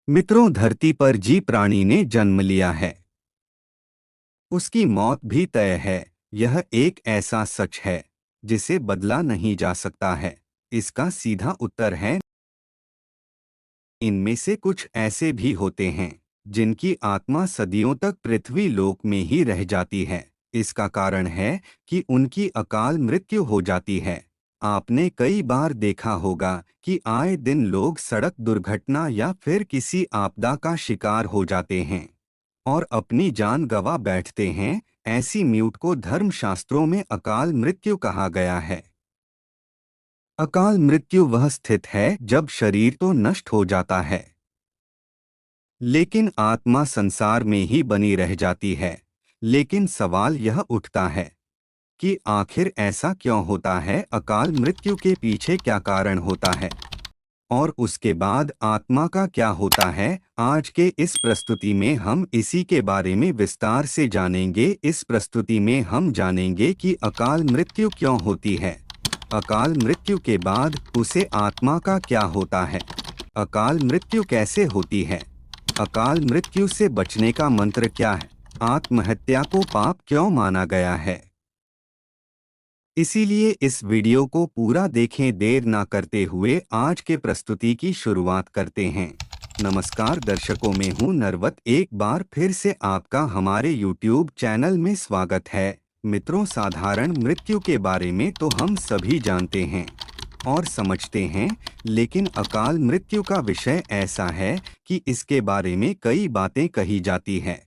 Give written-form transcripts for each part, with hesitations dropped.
मित्रों, धरती पर जी प्राणी ने जन्म लिया है, उसकी मौत भी तय है। यह एक ऐसा सच है जिसे बदला नहीं जा सकता है। इसका सीधा उत्तर है, इनमें से कुछ ऐसे भी होते हैं जिनकी आत्मा सदियों तक पृथ्वी लोक में ही रह जाती है। इसका कारण है कि उनकी अकाल मृत्यु हो जाती है। आपने कई बार देखा होगा कि आए दिन लोग सड़क दुर्घटना या फिर किसी आपदा का शिकार हो जाते हैं और अपनी जान गंवा बैठते हैं। ऐसी मृत्यु को धर्मशास्त्रों में अकाल मृत्यु कहा गया है। अकाल मृत्यु वह स्थिति है जब शरीर तो नष्ट हो जाता है, लेकिन आत्मा संसार में ही बनी रह जाती है। लेकिन सवाल यह उठता है कि आखिर ऐसा क्यों होता है? अकाल मृत्यु के पीछे क्या कारण होता है और उसके बाद आत्मा का क्या होता है? आज के इस प्रस्तुति में हम इसी के बारे में विस्तार से जानेंगे। इस प्रस्तुति में हम जानेंगे कि अकाल मृत्यु क्यों होती है, अकाल मृत्यु के बाद उसे आत्मा का क्या होता है, अकाल मृत्यु कैसे होती है, अकाल मृत्यु से बचने का मंत्र क्या है, आत्महत्या को पाप क्यों माना गया है। इसीलिए इस वीडियो को पूरा देखें। देर ना करते हुए आज के प्रस्तुति की शुरुआत करते हैं। नमस्कार दर्शकों, में हूं नरवत। एक बार फिर से आपका हमारे YouTube चैनल में स्वागत है। मित्रों, साधारण मृत्यु के बारे में तो हम सभी जानते हैं और समझते हैं, लेकिन अकाल मृत्यु का विषय ऐसा है कि इसके बारे में कई बातें कही जाती है।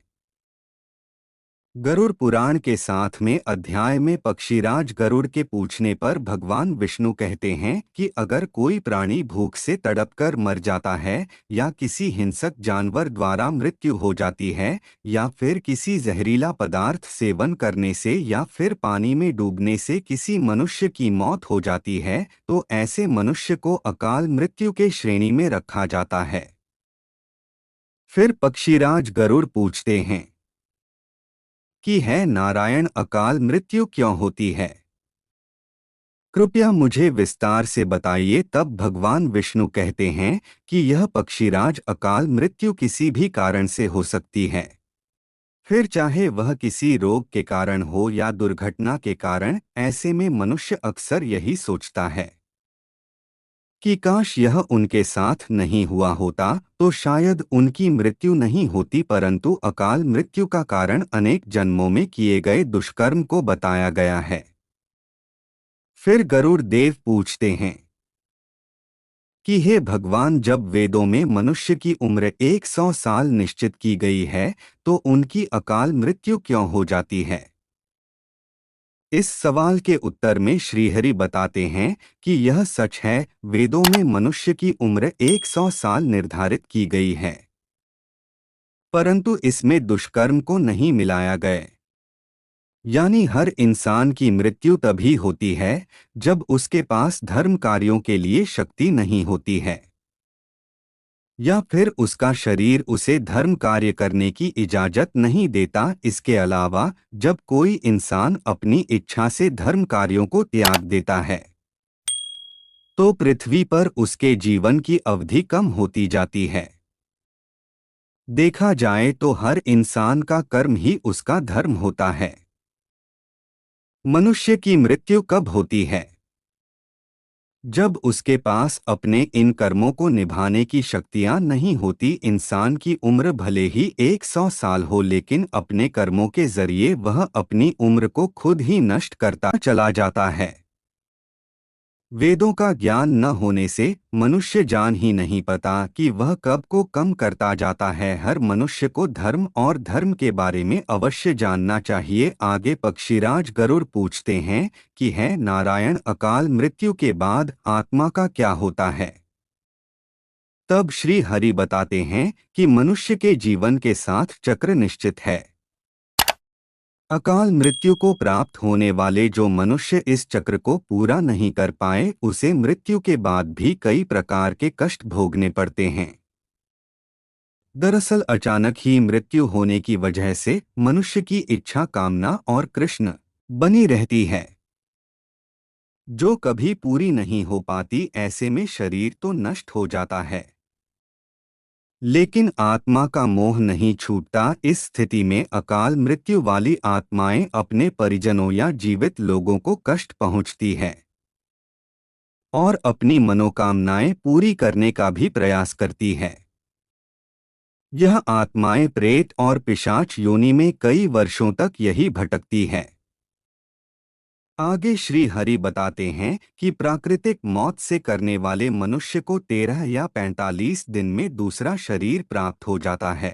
गरुड़ पुराण के साथ में अध्याय में पक्षीराज गरुड़ के पूछने पर भगवान विष्णु कहते हैं कि अगर कोई प्राणी भूख से तड़पकर मर जाता है या किसी हिंसक जानवर द्वारा मृत्यु हो जाती है या फिर किसी जहरीला पदार्थ सेवन करने से या फिर पानी में डूबने से किसी मनुष्य की मौत हो जाती है, तो ऐसे मनुष्य को अकाल मृत्यु के श्रेणी में रखा जाता है। फिर पक्षीराज गरुड़ पूछते हैं कि है नारायण, अकाल मृत्यु क्यों होती है? कृपया मुझे विस्तार से बताइए। तब भगवान विष्णु कहते हैं कि यह पक्षीराज, अकाल मृत्यु किसी भी कारण से हो सकती है। फिर चाहे वह किसी रोग के कारण हो या दुर्घटना के कारण। ऐसे में मनुष्य अक्सर यही सोचता है कि काश यह उनके साथ नहीं हुआ होता, तो शायद उनकी मृत्यु नहीं होती। परंतु अकाल मृत्यु का कारण अनेक जन्मों में किए गए दुष्कर्म को बताया गया है। फिर गरुड़ देव पूछते हैं कि हे भगवान, जब वेदों में मनुष्य की उम्र 100 साल निश्चित की गई है, तो उनकी अकाल मृत्यु क्यों हो जाती है? इस सवाल के उत्तर में श्रीहरि बताते हैं कि यह सच है, वेदों में मनुष्य की उम्र 100 साल निर्धारित की गई है, परंतु इसमें दुष्कर्म को नहीं मिलाया गया। यानी हर इंसान की मृत्यु तभी होती है जब उसके पास धर्म कार्यों के लिए शक्ति नहीं होती है या फिर उसका शरीर उसे धर्म कार्य करने की इजाजत नहीं देता। इसके अलावा जब कोई इंसान अपनी इच्छा से धर्म कार्यों को त्याग देता है, तो पृथ्वी पर उसके जीवन की अवधि कम होती जाती है। देखा जाए तो हर इंसान का कर्म ही उसका धर्म होता है। मनुष्य की मृत्यु कब होती है? जब उसके पास अपने इन कर्मों को निभाने की शक्तियां नहीं होती। इंसान की उम्र भले ही 100 साल हो, लेकिन अपने कर्मों के जरिए वह अपनी उम्र को खुद ही नष्ट करता चला जाता है। वेदों का ज्ञान न होने से मनुष्य जान ही नहीं पाता कि वह कब को कम करता जाता है। हर मनुष्य को धर्म और धर्म के बारे में अवश्य जानना चाहिए। आगे पक्षीराज गरुड़ पूछते हैं कि है नारायण, अकाल मृत्यु के बाद आत्मा का क्या होता है? तब श्री हरि बताते हैं कि मनुष्य के जीवन के साथ चक्र निश्चित है। अकाल मृत्यु को प्राप्त होने वाले जो मनुष्य इस चक्र को पूरा नहीं कर पाए, उसे मृत्यु के बाद भी कई प्रकार के कष्ट भोगने पड़ते हैं। दरअसल अचानक ही मृत्यु होने की वजह से मनुष्य की इच्छा, कामना और कृष्ण बनी रहती है, जो कभी पूरी नहीं हो पाती। ऐसे में शरीर तो नष्ट हो जाता है, लेकिन आत्मा का मोह नहीं छूटता। इस स्थिति में अकाल मृत्यु वाली आत्माएं अपने परिजनों या जीवित लोगों को कष्ट पहुंचती है और अपनी मनोकामनाएं पूरी करने का भी प्रयास करती है। यह आत्माएं प्रेत और पिशाच योनि में कई वर्षों तक यही भटकती है। आगे श्री हरि बताते हैं कि प्राकृतिक मौत से करने वाले मनुष्य को 13 या 45 दिन में दूसरा शरीर प्राप्त हो जाता है।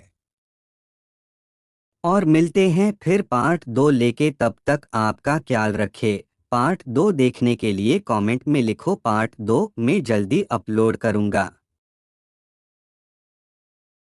और मिलते हैं फिर पार्ट 2 लेके, तब तक आपका ख्याल रखें। पार्ट 2 देखने के लिए कमेंट में लिखो, पार्ट 2 में जल्दी अपलोड करूंगा।